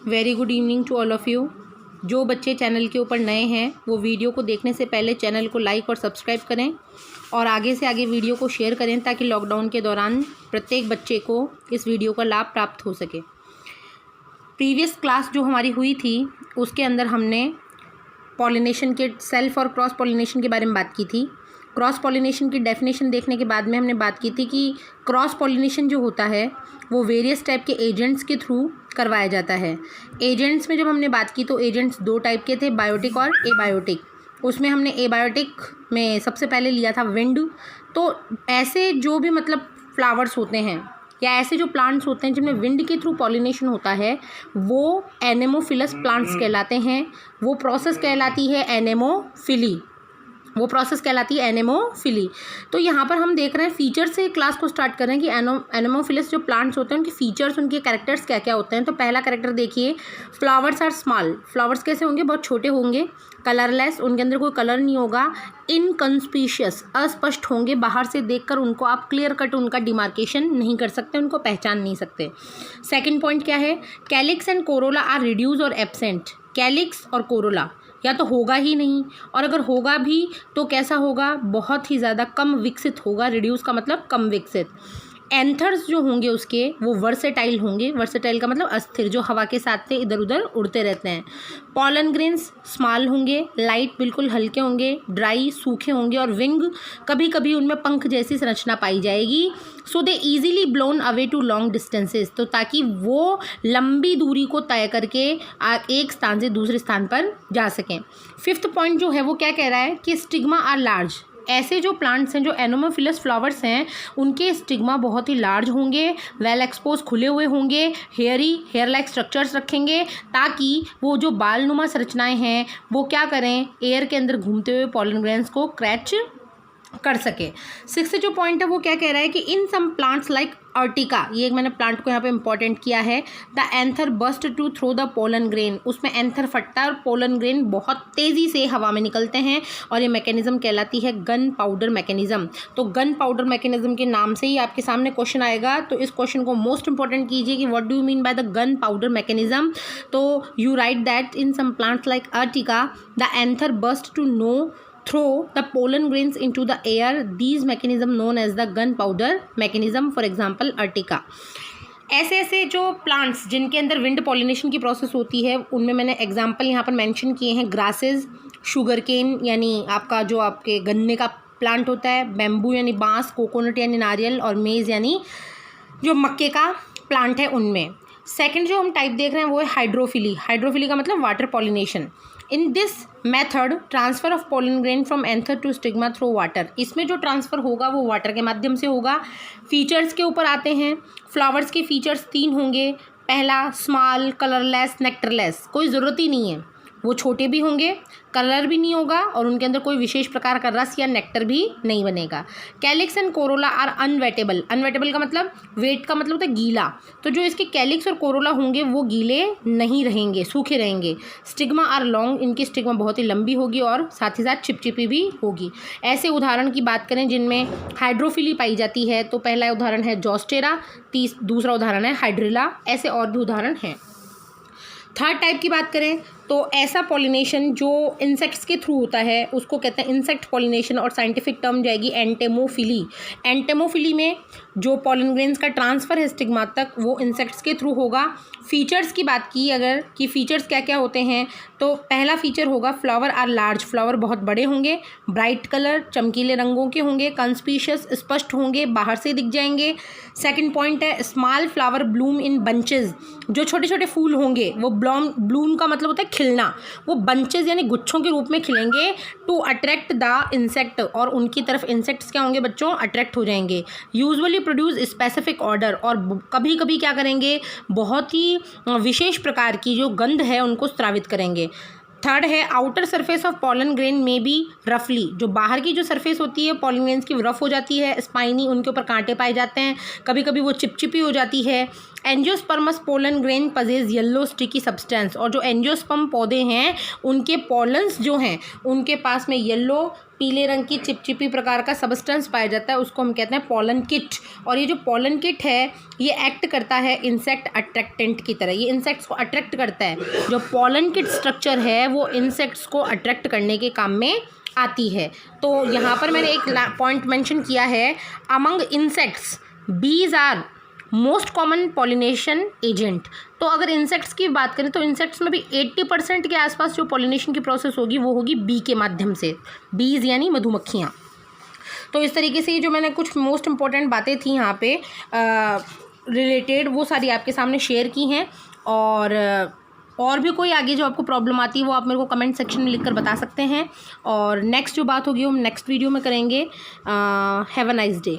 Very good evening to all of you. जो बच्चे channel के ऊपर नए हैं वो वीडियो को देखने से पहले चैनल को लाइक और सब्सक्राइब करें और आगे से आगे वीडियो को शेयर करें ताकि लॉकडाउन के दौरान प्रत्येक बच्चे को इस वीडियो का लाभ प्राप्त हो सके। प्रीवियस क्लास जो हमारी हुई थी उसके अंदर हमने पॉलिनेशन के सेल्फ और क्रॉस पॉलिनेशन के बारे में बात की थी। क्रॉस पॉलिनेशन की डेफिनेशन देखने के बाद में हमने बात की थी कि क्रॉस पॉलिनेशन जो होता है वो वेरियस टाइप के एजेंट्स के थ्रू करवाया जाता है। एजेंट्स में जब हमने बात की तो एजेंट्स दो टाइप के थे, बायोटिक और एबायोटिक। उसमें हमने एबायोटिक में सबसे पहले लिया था विंड। तो ऐसे जो भी मतलब फ्लावर्स होते हैं या ऐसे जो प्लांट्स होते हैं जिनमें विंड के थ्रू पॉलिनेशन होता है वो एनेमोफिलस प्लांट्स कहलाते हैं। वो प्रोसेस कहलाती है एनेमोफिली। तो यहाँ पर हम देख रहे हैं फीचर से क्लास को स्टार्ट कर रहे हैं कि एनेमोफिलस जो प्लांट्स होते हैं उनके फीचर्स, उनके कैरेक्टर्स क्या क्या होते हैं। तो पहला कैरेक्टर देखिए, फ्लावर्स आर स्मॉल। फ्लावर्स कैसे होंगे? बहुत छोटे होंगे। कलरलेस, उनके अंदर कोई कलर नहीं होगा। इनकंस्पिशियस, अस्पष्ट होंगे। बाहर से देखकर उनको आप क्लियर कट उनका डिमार्केशन नहीं कर सकते, उनको पहचान नहीं सकते। सेकेंड पॉइंट क्या है? Calyx and corolla are reduce और एब्सेंट। कैलिक्स और कोरोला या तो होगा ही नहीं, और अगर होगा भी तो कैसा होगा? बहुत ही ज़्यादा कम विकसित होगा। रिड्यूस का मतलब कम विकसित। एंथर्स जो होंगे उसके वो वर्सेटाइल होंगे। वर्सेटाइल का मतलब अस्थिर, जो हवा के साथ इधर उधर उड़ते रहते हैं। पॉलन ग्रेन्स स्मॉल होंगे, लाइट बिल्कुल हल्के होंगे, ड्राई सूखे होंगे, और विंग कभी कभी उनमें पंख जैसी संरचना पाई जाएगी। So they easily blown away to long distances, तो ताकि वो लंबी दूरी को तय करके एक स्थान से दूसरे स्थान पर जा सकें। फिफ्थ पॉइंट जो है वो क्या कह रहा है कि स्टिग्मा आर लार्ज। ऐसे जो प्लांट्स हैं, जो एनेमोफिलस फ्लावर्स हैं, उनके स्टिग्मा बहुत ही लार्ज होंगे, वेल एक्सपोज खुले हुए होंगे, हेयर लाइक स्ट्रक्चर्स रखेंगे ताकि वो जो बालनुमा संरचनाएं हैं वो क्या करें? एयर के अंदर घूमते हुए पॉलन ग्रेन्स को क्रैच कर सके। सिक्स्थ जो पॉइंट है वो क्या कह रहा है कि इन सम प्लांट्स लाइक अर्टिका, ये एक मैंने प्लांट को यहाँ पे इंपॉर्टेंट किया है, the anther burst to throw the pollen grain. उसमें एंथर फटता है और पोलन ग्रेन बहुत तेज़ी से हवा में निकलते हैं, और ये मैकेनिज्म कहलाती है गन पाउडर मैकेनिज्म। तो गन पाउडर मैकेनिज्म के नाम से ही आपके सामने क्वेश्चन आएगा, तो इस क्वेश्चन को मोस्ट इंपॉर्टेंट कीजिए कि what do you mean by the gunpowder mechanism. तो you write that in some plants like urtica the anther burst to throw the pollen grains into the air. These mechanism known as the gunpowder mechanism. For example, Ertiga. ऐसे जो plants जिनके अंदर wind pollination की process होती है उनमें मैंने example यहाँ पर मेंशन किए हैं। ग्रासेस, शुगर केन यानी आपका जो आपके गन्ने का प्लांट होता है, बैम्बू यानी बांस, कोकोनट यानी नारियल, और मेज़ यानी जो मक्के का प्लांट है उनमें। सेकेंड जो हम टाइप देख रहे हैं वो है हाइड्रोफिली। हाइड्रोफिली का मतलब water pollination. In this method transfer of pollen grain from anther to stigma through water. इसमें जो ट्रांसफ़र होगा वो वाटर के माध्यम से होगा। फीचर्स के ऊपर आते हैं। फ्लावर्स के फीचर्स 3 होंगे। पहला, स्मॉल, कलरलेस, नेक्टरलेस। कोई ज़रूरत ही नहीं है, वो छोटे भी होंगे, कलर भी नहीं होगा, और उनके अंदर कोई विशेष प्रकार का रस या नेक्टर भी नहीं बनेगा। Calyx and corolla are unwettable. Unwettable का मतलब, वेट का मतलब होता है गीला, तो जो इसके कैलिक्स और कोरोला होंगे वो गीले नहीं रहेंगे, सूखे रहेंगे। स्टिग्मा आर लॉन्ग, इनकी स्टिग्मा बहुत ही लंबी होगी और साथ ही साथ चिपचिपी भी होगी। ऐसे उदाहरण की बात करें जिनमें हाइड्रोफिली पाई जाती है तो पहला उदाहरण है जॉस्टेरा, दूसरा उदाहरण है हाइड्रिला। ऐसे और भी उदाहरण हैं। थर्ड टाइप की बात करें तो ऐसा पॉलिनेशन जो इंसेक्ट्स के थ्रू होता है उसको कहते हैं इंसेक्ट पॉलिनेशन, और साइंटिफिक टर्म जाएगी एंटेमोफिली। एंटेमोफिली में जो पॉलन ग्रेन्स का ट्रांसफ़र है स्टिग्मा तक वो इंसेक्ट्स के थ्रू होगा। फीचर्स की बात की अगर कि फीचर्स क्या क्या होते हैं, तो पहला फीचर होगा फ्लावर आर लार्ज। फ्लावर बहुत बड़े होंगे, ब्राइट कलर, चमकीले रंगों के होंगे, कंस्पिशियस स्पष्ट होंगे, बाहर से दिख जाएंगे। सेकंड पॉइंट है स्मॉल फ्लावर ब्लूम इन बंचेज। जो छोटे छोटे फूल होंगे वो ब्लूम का मतलब होता है खिलना, वो बंचेज यानी गुच्छों के रूप में खिलेंगे टू अट्रैक्ट द इंसेक्ट, और उनकी तरफ इंसेक्ट्स क्या होंगे बच्चों? अट्रैक्ट हो जाएंगे। यूजुअली प्रोड्यूस स्पेसिफिक ऑर्डर, और कभी कभी क्या करेंगे? बहुत ही विशेष प्रकार की जो गंध है उनको स्रावित करेंगे। थर्ड है outer surface of pollen grain में बी रफली। जो बाहर की जो सरफेस होती है पॉलन ग्रेन्स की रफ हो जाती है, स्पाइनी, उनके ऊपर कांटे पाए जाते हैं, कभी कभी वो चिपचिपी हो जाती है। Angiosperms pollen grain possesses yellow sticky substance, और जो एंजियोस्पर्म पौधे हैं उनके पॉलन्स जो हैं उनके पास में येलो पीले रंग की चिपचिपी प्रकार का सब्सटेंस पाया जाता है, उसको हम कहते हैं पॉलन किट। और ये जो पॉलन किट है ये एक्ट करता है इंसेक्ट अट्रैक्टेंट की तरह, ये इंसेक्ट्स को अट्रैक्ट करता है। जो पॉलन किट स्ट्रक्चर है वो इंसेक्ट्स को अट्रैक्ट करने के काम में आती है। तो यहाँ पर मैंने एक पॉइंट मेंशन किया है, among insects bees are most common pollination agent. तो अगर इंसेक्ट्स की बात करें तो इंसेक्ट्स में भी 80% के आसपास जो पॉलिनेशन की प्रोसेस होगी वो होगी बी के माध्यम से, बीज यानी मधुमक्खियाँ। तो इस तरीके से ये जो मैंने कुछ मोस्ट इंपॉर्टेंट बातें थी यहाँ पे रिलेटेड वो सारी आपके सामने शेयर की हैं। और भी कोई आगे जो आपको प्रॉब्लम आती है वो आप मेरे को कमेंट सेक्शन में लिखकर बता सकते हैं। और नेक्स्ट जो बात होगी वो हम नेक्स्ट वीडियो में करेंगे। Have a nice day.